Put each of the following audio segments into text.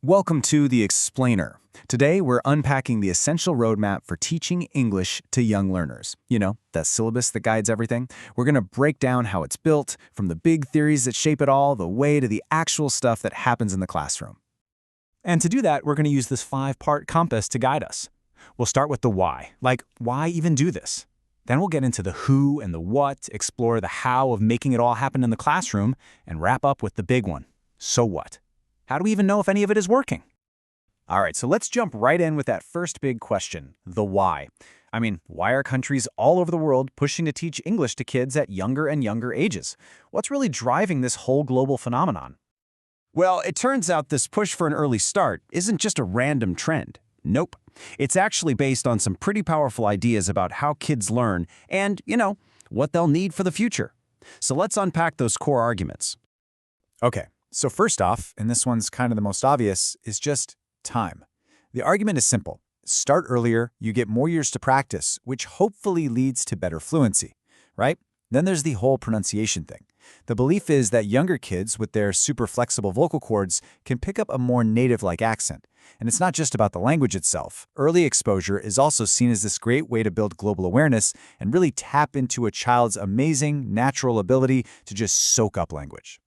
Welcome to The Explainer. Today, we're unpacking the essential roadmap for teaching English to young learners. You know, that syllabus that guides everything. We're going to break down how it's built, from the big theories that shape it all, the way to the actual stuff that happens in the classroom. And to do that, we're going to use this 5-part compass to guide us. We'll start with the why, like why even do this? Then we'll get into the who and the what, explore the how of making it all happen in the classroom, and wrap up with the big one. So what? How do we even know if any of it is working? All right, so let's jump right in with that first big question, the why. I mean, why are countries all over the world pushing to teach English to kids at younger and younger ages? What's really driving this whole global phenomenon? Well, it turns out this push for an early start isn't just a random trend. Nope. It's actually based on some pretty powerful ideas about how kids learn and, what they'll need for the future. So let's unpack those core arguments. Okay, so first off, and this one's kind of the most obvious, is just time. The argument is simple. Start earlier, you get more years to practice, which hopefully leads to better fluency, right? Then there's the whole pronunciation thing. The belief is that younger kids with their super flexible vocal cords can pick up a more native-like accent. And it's not just about the language itself. Early exposure is also seen as this great way to build global awareness and really tap into a child's amazing, natural ability to just soak up language.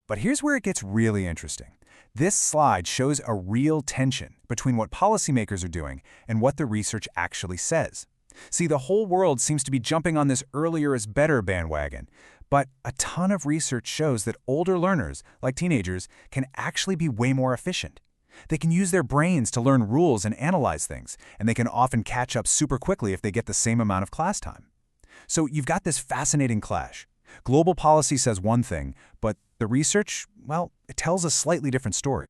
But here's where it gets really interesting. This slide shows a real tension between what policymakers are doing and what the research actually says. See, the whole world seems to be jumping on this earlier is better bandwagon, but a ton of research shows that older learners, like teenagers, can actually be way more efficient. They can use their brains to learn rules and analyze things, and they can often catch up super quickly if they get the same amount of class time. So you've got this fascinating clash. Global policy says one thing, but the research, well, it tells a slightly different story.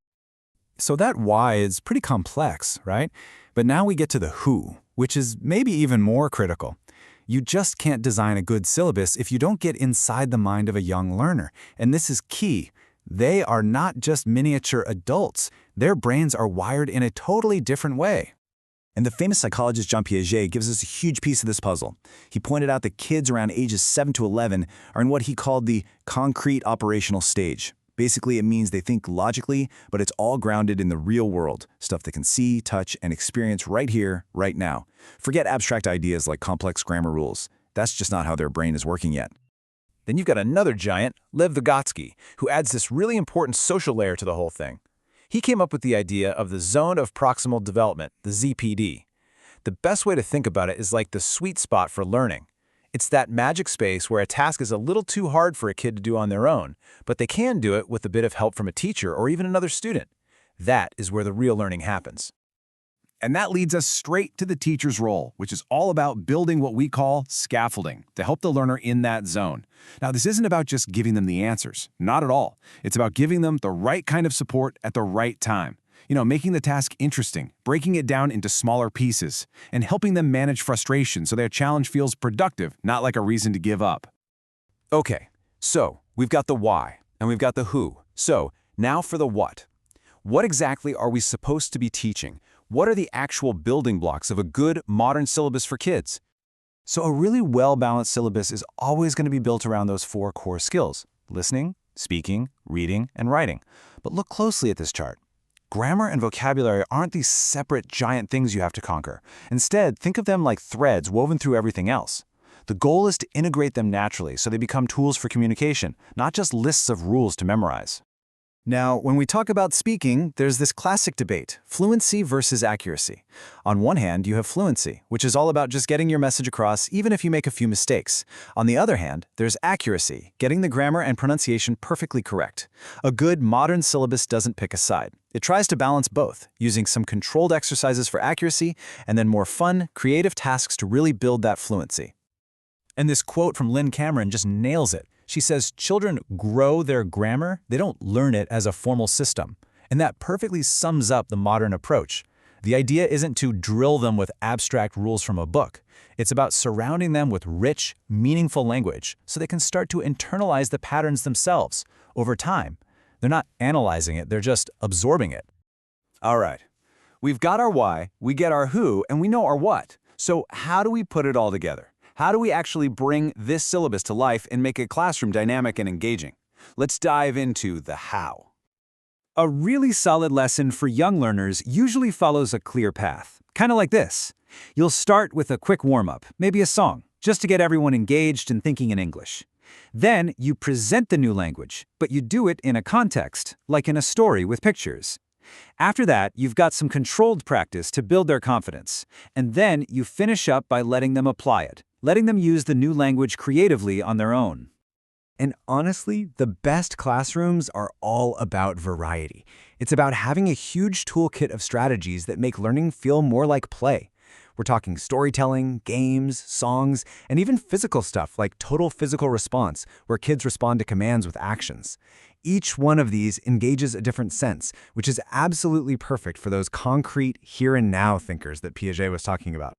So that why is pretty complex, right? But now we get to the who, which is maybe even more critical. You just can't design a good syllabus if you don't get inside the mind of a young learner. And this is key. They are not just miniature adults. Their brains are wired in a totally different way. And the famous psychologist Jean Piaget gives us a huge piece of this puzzle. He pointed out that kids around ages 7 to 11 are in what he called the concrete operational stage. Basically, it means they think logically, but it's all grounded in the real world, stuff they can see, touch, and experience right here, right now. Forget abstract ideas like complex grammar rules. That's just not how their brain is working yet. Then you've got another giant, Lev Vygotsky, who adds this really important social layer to the whole thing. He came up with the idea of the zone of proximal development, the ZPD. The best way to think about it is like the sweet spot for learning. It's that magic space where a task is a little too hard for a kid to do on their own, but they can do it with a bit of help from a teacher or even another student. That is where the real learning happens. And that leads us straight to the teacher's role, which is all about building what we call scaffolding to help the learner in that zone. Now, this isn't about just giving them the answers. Not at all. It's about giving them the right kind of support at the right time. Making the task interesting, breaking it down into smaller pieces, and helping them manage frustration so their challenge feels productive, not like a reason to give up. Okay, so we've got the why and we've got the who. So now for the what. What exactly are we supposed to be teaching? What are the actual building blocks of a good, modern syllabus for kids? So a really well-balanced syllabus is always going to be built around those 4 core skills: listening, speaking, reading, and writing. But look closely at this chart. Grammar and vocabulary aren't these separate giant things you have to conquer. Instead, think of them like threads woven through everything else. The goal is to integrate them naturally so they become tools for communication, not just lists of rules to memorize. Now, when we talk about speaking, there's this classic debate, fluency versus accuracy. On one hand, you have fluency, which is all about just getting your message across even if you make a few mistakes. On the other hand, there's accuracy, getting the grammar and pronunciation perfectly correct. A good, modern syllabus doesn't pick a side. It tries to balance both, using some controlled exercises for accuracy and then more fun, creative tasks to really build that fluency. And this quote from Lynn Cameron just nails it. She says, "Children grow their grammar, they don't learn it as a formal system." And that perfectly sums up the modern approach. The idea isn't to drill them with abstract rules from a book. It's about surrounding them with rich, meaningful language so they can start to internalize the patterns themselves over time. They're not analyzing it, they're just absorbing it. All right. We've got our why, we get our who, and we know our what. So how do we put it all together? How do we actually bring this syllabus to life and make a classroom dynamic and engaging? Let's dive into the how. A really solid lesson for young learners usually follows a clear path, kind of like this. You'll start with a quick warm-up, maybe a song, just to get everyone engaged and thinking in English. Then you present the new language, but you do it in a context, like in a story with pictures. After that, you've got some controlled practice to build their confidence, and then you finish up by letting them apply it, letting them use the new language creatively on their own. And honestly, the best classrooms are all about variety. It's about having a huge toolkit of strategies that make learning feel more like play. We're talking storytelling, games, songs, and even physical stuff like total physical response, where kids respond to commands with actions. Each one of these engages a different sense, which is absolutely perfect for those concrete here and now thinkers that Piaget was talking about.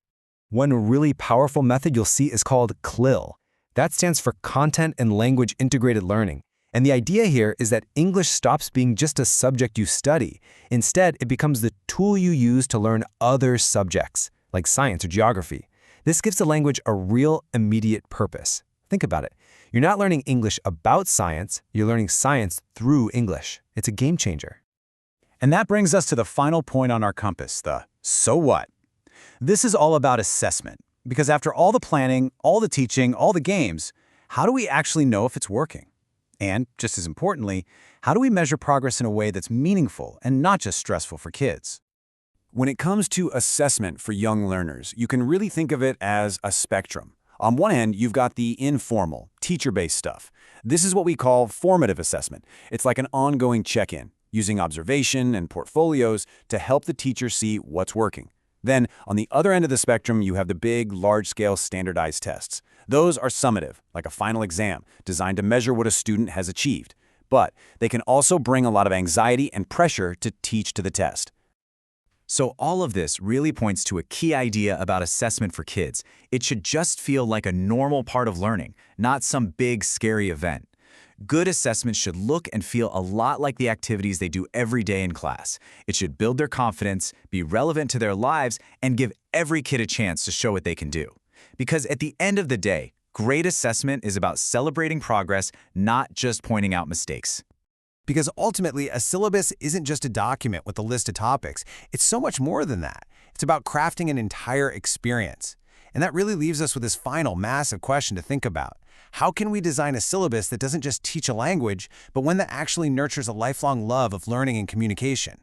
One really powerful method you'll see is called CLIL. That stands for Content and Language Integrated Learning. And the idea here is that English stops being just a subject you study. Instead, it becomes the tool you use to learn other subjects, like science or geography. This gives the language a real immediate purpose. Think about it. You're not learning English about science, you're learning science through English. It's a game changer. And that brings us to the final point on our compass, the so what? This is all about assessment. Because after all the planning, all the teaching, all the games, how do we actually know if it's working? And, just as importantly, how do we measure progress in a way that's meaningful and not just stressful for kids? When it comes to assessment for young learners, you can really think of it as a spectrum. On one end, you've got the informal, teacher-based stuff. This is what we call formative assessment. It's like an ongoing check-in, using observation and portfolios to help the teacher see what's working. Then, on the other end of the spectrum, you have the big, large-scale standardized tests. Those are summative, like a final exam, designed to measure what a student has achieved. But they can also bring a lot of anxiety and pressure to teach to the test. So all of this really points to a key idea about assessment for kids. It should just feel like a normal part of learning, not some big, scary event. Good assessment should look and feel a lot like the activities they do every day in class. It should build their confidence, be relevant to their lives, and give every kid a chance to show what they can do. Because at the end of the day, great assessment is about celebrating progress, not just pointing out mistakes. Because ultimately, a syllabus isn't just a document with a list of topics. It's so much more than that. It's about crafting an entire experience. And that really leaves us with this final massive question to think about. How can we design a syllabus that doesn't just teach a language, but one that actually nurtures a lifelong love of learning and communication?